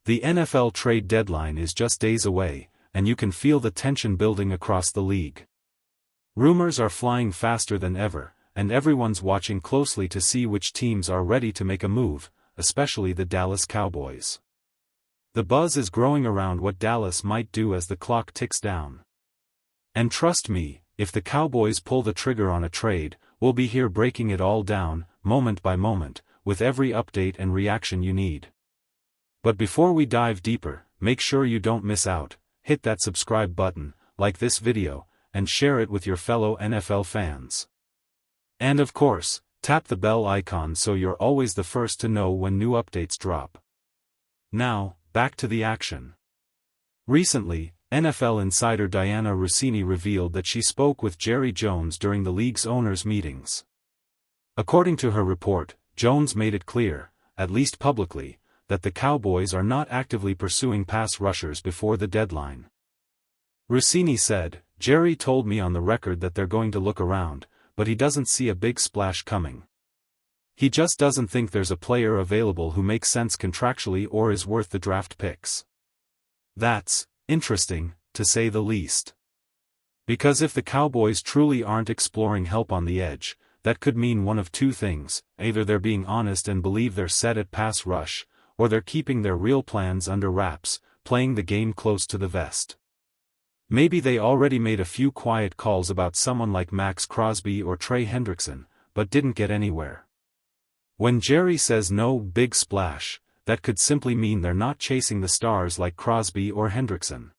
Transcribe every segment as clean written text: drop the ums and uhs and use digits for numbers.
The NFL trade deadline is just days away, and you can feel the tension building across the league. Rumors are flying faster than ever, and everyone's watching closely to see which teams are ready to make a move, especially the Dallas Cowboys. The buzz is growing around what Dallas might do as the clock ticks down. And trust me, if the Cowboys pull the trigger on a trade, we'll be here breaking it all down, moment by moment, with every update and reaction you need. But before we dive deeper, make sure you don't miss out. Hit that subscribe button, like this video, and share it with your fellow NFL fans. And of course, tap the bell icon so you're always the first to know when new updates drop. Now, back to the action. Recently, NFL insider Dianna Russini revealed that she spoke with Jerry Jones during the league's owners' meetings. According to her report, Jones made it clear, at least publicly, that the Cowboys are not actively pursuing pass rushers before the deadline. Russini said, "Jerry told me on the record that they're going to look around, but he doesn't see a big splash coming. He just doesn't think there's a player available who makes sense contractually or is worth the draft picks." That's interesting, to say the least. Because if the Cowboys truly aren't exploring help on the edge, that could mean one of two things: either they're being honest and believe they're set at pass rush, or they're keeping their real plans under wraps, playing the game close to the vest. Maybe they already made a few quiet calls about someone like Max Crosby or Trey Hendrickson, but didn't get anywhere. When Jerry says no big splash, that could simply mean they're not chasing the stars like Crosby or Hendrickson.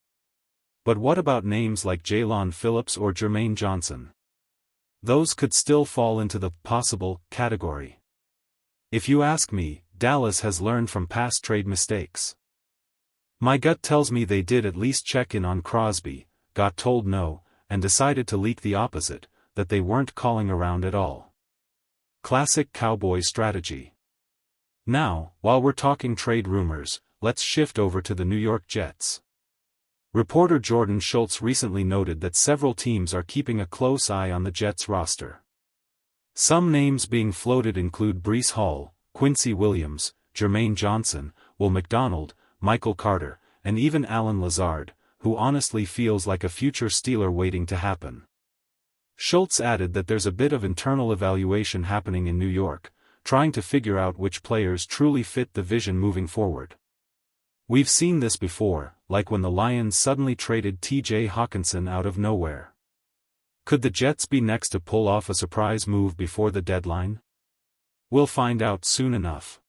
But what about names like Jaylen Phillips or Jermaine Johnson? Those could still fall into the possible category. If you ask me, Dallas has learned from past trade mistakes. My gut tells me they did at least check in on Crosby, got told no, and decided to leak the opposite, that they weren't calling around at all. Classic Cowboy strategy. Now, while we're talking trade rumors, let's shift over to the New York Jets. Reporter Jordan Schultz recently noted that several teams are keeping a close eye on the Jets roster. Some names being floated include Breece Hall, Quincy Williams, Jermaine Johnson, Will McDonald, Michael Carter, and even Allen Lazard, who honestly feels like a future Steeler waiting to happen. Schultz added that there's a bit of internal evaluation happening in New York, trying to figure out which players truly fit the vision moving forward. We've seen this before, like when the Lions suddenly traded T.J. Hockenson out of nowhere. Could the Jets be next to pull off a surprise move before the deadline? We'll find out soon enough.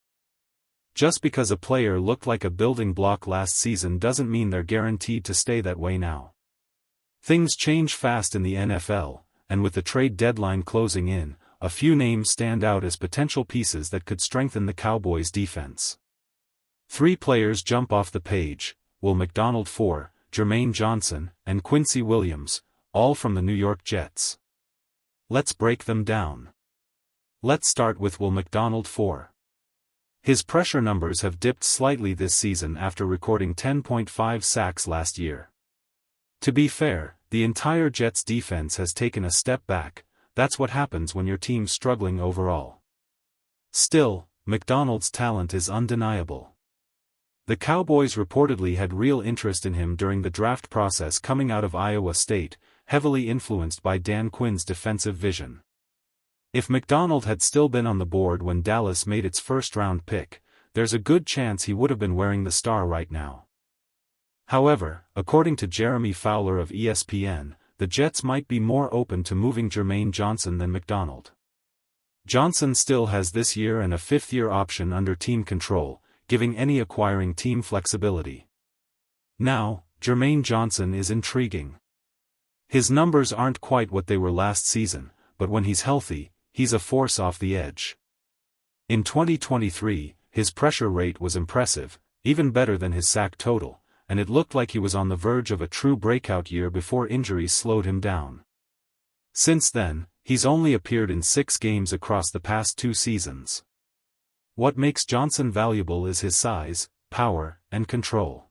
Just because a player looked like a building block last season doesn't mean they're guaranteed to stay that way now. Things change fast in the NFL, and with the trade deadline closing in, a few names stand out as potential pieces that could strengthen the Cowboys' defense. 3 players jump off the page: Will McDonald 4, Jermaine Johnson, and Quincy Williams, all from the New York Jets. Let's break them down. Let's start with Will McDonald 4. His pressure numbers have dipped slightly this season after recording 10.5 sacks last year. To be fair, the entire Jets defense has taken a step back. That's what happens when your team's struggling overall. Still, McDonald's talent is undeniable. The Cowboys reportedly had real interest in him during the draft process coming out of Iowa State, heavily influenced by Dan Quinn's defensive vision. If McDonald had still been on the board when Dallas made its first-round pick, there's a good chance he would have been wearing the star right now. However, according to Jeremy Fowler of ESPN, the Jets might be more open to moving Jermaine Johnson than McDonald. Johnson still has this year and a 5th-year option under team control, giving any acquiring team flexibility. Now, Jermaine Johnson is intriguing. His numbers aren't quite what they were last season, but when he's healthy, he's a force off the edge. In 2023, his pressure rate was impressive, even better than his sack total, and it looked like he was on the verge of a true breakout year before injuries slowed him down. Since then, he's only appeared in 6 games across the past 2 seasons. What makes Johnson valuable is his size, power, and control.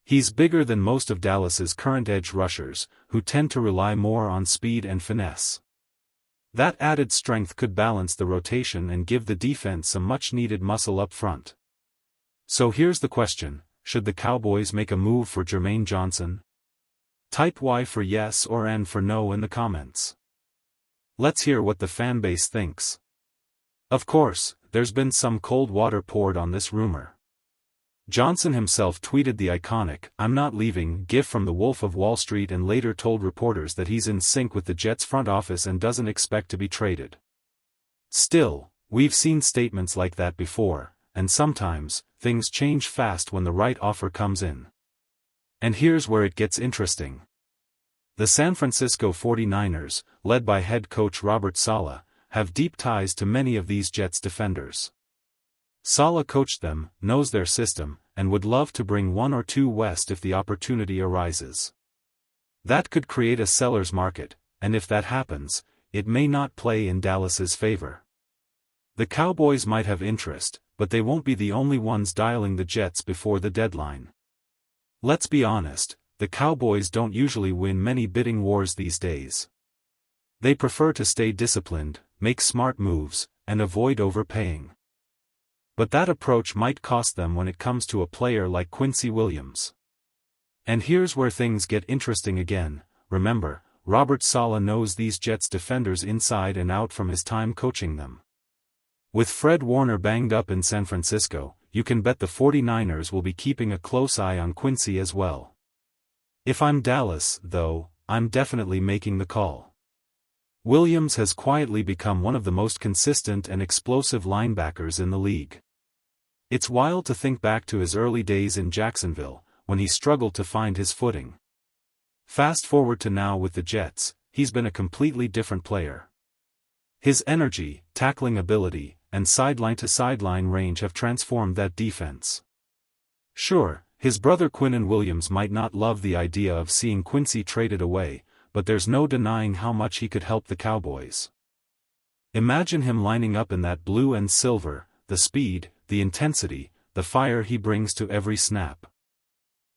He's bigger than most of Dallas's current edge rushers, who tend to rely more on speed and finesse. That added strength could balance the rotation and give the defense some much-needed muscle up front. So here's the question, should the Cowboys make a move for Jermaine Johnson? Type Y for yes or N for no in the comments. Let's hear what the fanbase thinks. Of course, there's been some cold water poured on this rumor. Johnson himself tweeted the iconic "I'm not leaving" gif from the Wolf of Wall Street and later told reporters that he's in sync with the Jets front office and doesn't expect to be traded. Still, we've seen statements like that before, and sometimes, things change fast when the right offer comes in. And here's where it gets interesting. The San Francisco 49ers, led by head coach Robert Saleh, have deep ties to many of these Jets defenders. Saleh coached them, knows their system, and would love to bring one or two west if the opportunity arises. That could create a seller's market, and if that happens, it may not play in Dallas's favor. The Cowboys might have interest, but they won't be the only ones dialing the Jets before the deadline. Let's be honest, the Cowboys don't usually win many bidding wars these days. They prefer to stay disciplined, make smart moves, and avoid overpaying. But that approach might cost them when it comes to a player like Quincy Williams. And here's where things get interesting again. Remember, Robert Saleh knows these Jets defenders inside and out from his time coaching them. With Fred Warner banged up in San Francisco, you can bet the 49ers will be keeping a close eye on Quincy as well. If I'm Dallas, though, I'm definitely making the call. Williams has quietly become one of the most consistent and explosive linebackers in the league. It's wild to think back to his early days in Jacksonville, when he struggled to find his footing. Fast forward to now with the Jets, he's been a completely different player. His energy, tackling ability, and sideline-to-sideline range have transformed that defense. Sure, his brother Quinnen Williams might not love the idea of seeing Quincy traded away, but there's no denying how much he could help the Cowboys. Imagine him lining up in that blue and silver, the speed, the intensity, the fire he brings to every snap.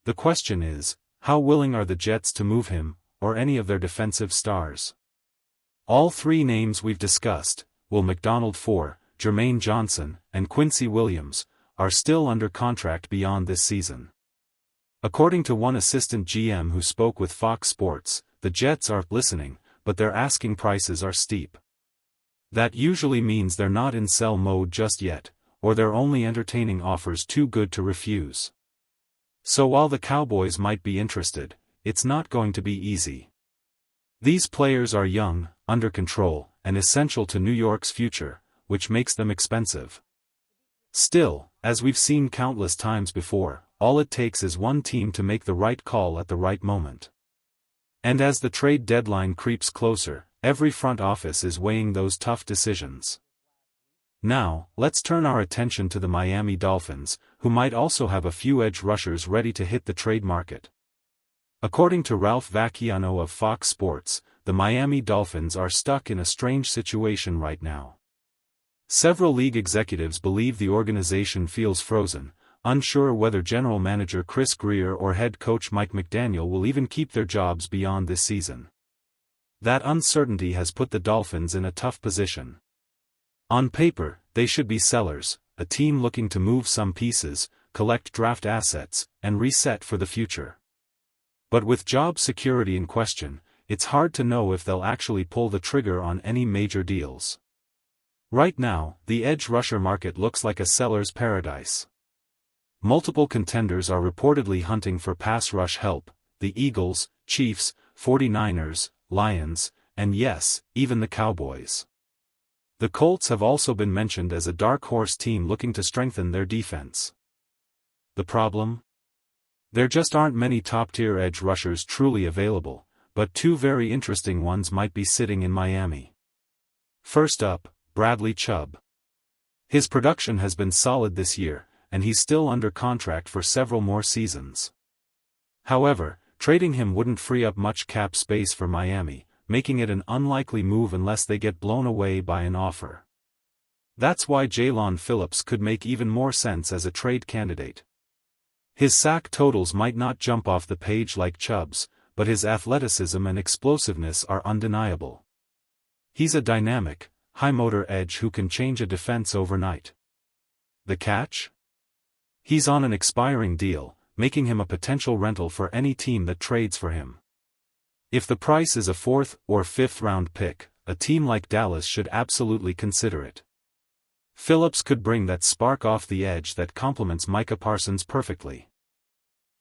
The question is, how willing are the Jets to move him, or any of their defensive stars? All three names we've discussed, Will McDonald-IV, Jermaine Johnson, and Quincy Williams, are still under contract beyond this season. According to one assistant GM who spoke with Fox Sports, the Jets are listening, but their asking prices are steep. That usually means they're not in sell mode just yet, or they're only entertaining offers too good to refuse. So while the Cowboys might be interested, it's not going to be easy. These players are young, under control, and essential to New York's future, which makes them expensive. Still, as we've seen countless times before, all it takes is one team to make the right call at the right moment. And as the trade deadline creeps closer, every front office is weighing those tough decisions. Now, let's turn our attention to the Miami Dolphins, who might also have a few edge rushers ready to hit the trade market. According to Ralph Vacchiano of Fox Sports, the Miami Dolphins are stuck in a strange situation right now. Several league executives believe the organization feels frozen, unsure whether general manager Chris Grier or head coach Mike McDaniel will even keep their jobs beyond this season. That uncertainty has put the Dolphins in a tough position. On paper, they should be sellers, a team looking to move some pieces, collect draft assets, and reset for the future. But with job security in question, it's hard to know if they'll actually pull the trigger on any major deals. Right now, the edge rusher market looks like a seller's paradise. Multiple contenders are reportedly hunting for pass rush help: the Eagles, Chiefs, 49ers, Lions, and yes, even the Cowboys. The Colts have also been mentioned as a dark horse team looking to strengthen their defense. The problem? There just aren't many top-tier edge rushers truly available, but two very interesting ones might be sitting in Miami. First up, Bradley Chubb. His production has been solid this year, and he's still under contract for several more seasons. However, trading him wouldn't free up much cap space for Miami, making it an unlikely move unless they get blown away by an offer. That's why Jaylen Phillips could make even more sense as a trade candidate. His sack totals might not jump off the page like Chubb's, but his athleticism and explosiveness are undeniable. He's a dynamic, high-motor edge who can change a defense overnight. The catch? He's on an expiring deal, making him a potential rental for any team that trades for him. If the price is a 4th or 5th round pick, a team like Dallas should absolutely consider it. Phillips could bring that spark off the edge that complements Micah Parsons perfectly.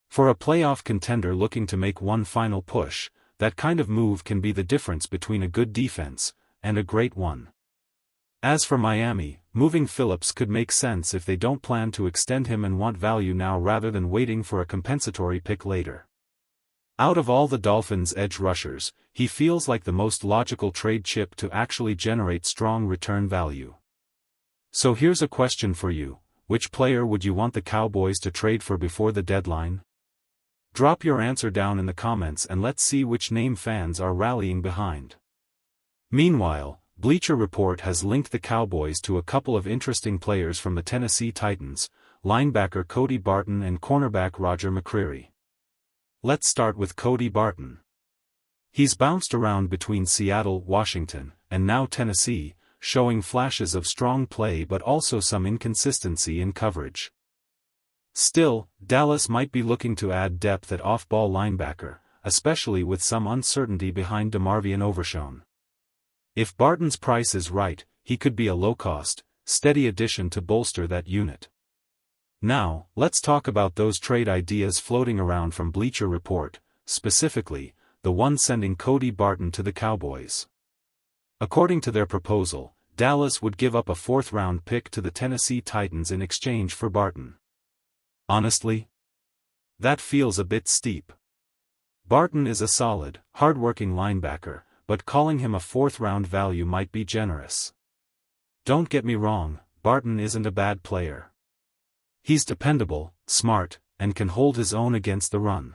For a playoff contender looking to make one final push, that kind of move can be the difference between a good defense and a great one. As for Miami, moving Phillips could make sense if they don't plan to extend him and want value now rather than waiting for a compensatory pick later. Out of all the Dolphins' edge rushers, he feels like the most logical trade chip to actually generate strong return value. So here's a question for you: which player would you want the Cowboys to trade for before the deadline? Drop your answer down in the comments and let's see which name fans are rallying behind. Meanwhile, Bleacher Report has linked the Cowboys to a couple of interesting players from the Tennessee Titans, linebacker Cody Barton and cornerback Roger McCreary. Let's start with Cody Barton. He's bounced around between Seattle, Washington, and now Tennessee, showing flashes of strong play but also some inconsistency in coverage. Still, Dallas might be looking to add depth at off-ball linebacker, especially with some uncertainty behind DeMarvion Overshown. If Barton's price is right, he could be a low-cost, steady addition to bolster that unit. Now, let's talk about those trade ideas floating around from Bleacher Report, specifically, the one sending Cody Barton to the Cowboys. According to their proposal, Dallas would give up a 4th-round pick to the Tennessee Titans in exchange for Barton. Honestly? That feels a bit steep. Barton is a solid, hard-working linebacker, but calling him a 4th-round value might be generous. Don't get me wrong, Barton isn't a bad player. He's dependable, smart, and can hold his own against the run.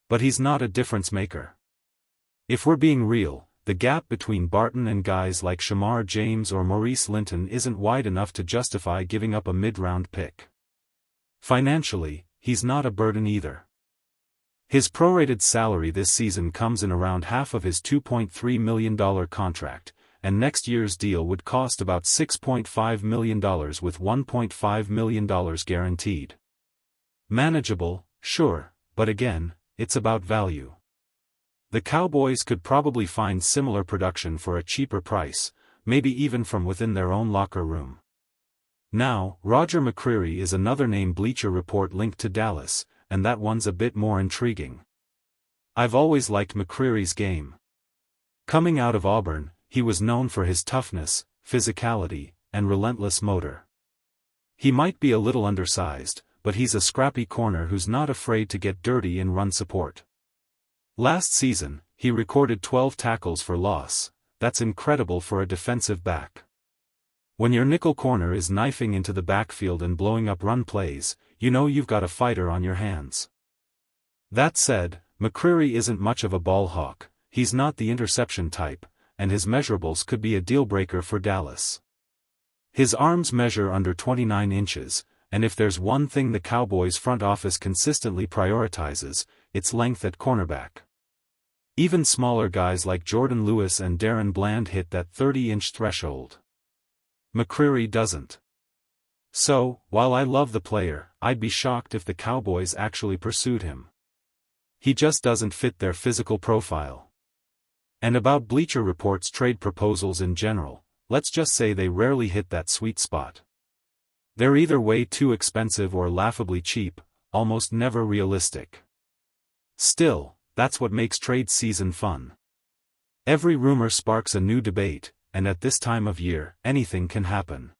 But he's not a difference maker. If we're being real, the gap between Barton and guys like Shamar James or Maurice Linton isn't wide enough to justify giving up a mid-round pick. Financially, he's not a burden either. His prorated salary this season comes in around half of his $2.3 million contract, and next year's deal would cost about $6.5 million with $1.5 million guaranteed. Manageable, sure, but again, it's about value. The Cowboys could probably find similar production for a cheaper price, maybe even from within their own locker room. Now, Roger McCreary is another name Bleacher Report linked to Dallas, and that one's a bit more intriguing. I've always liked McCreary's game. Coming out of Auburn, he was known for his toughness, physicality, and relentless motor. He might be a little undersized, but he's a scrappy corner who's not afraid to get dirty in run support. Last season, he recorded 12 tackles for loss. That's incredible for a defensive back. When your nickel corner is knifing into the backfield and blowing up run plays, you know you've got a fighter on your hands. That said, McCreary isn't much of a ball hawk, he's not the interception type, and his measurables could be a deal-breaker for Dallas. His arms measure under 29 inches, and if there's one thing the Cowboys front office consistently prioritizes, it's length at cornerback. Even smaller guys like Jordan Lewis and Darren Bland hit that 30-inch threshold. McCreary doesn't. So, while I love the player, I'd be shocked if the Cowboys actually pursued him. He just doesn't fit their physical profile. And about Bleacher Report's trade proposals in general, let's just say they rarely hit that sweet spot. They're either way too expensive or laughably cheap, almost never realistic. Still, that's what makes trade season fun. Every rumor sparks a new debate, and at this time of year, anything can happen.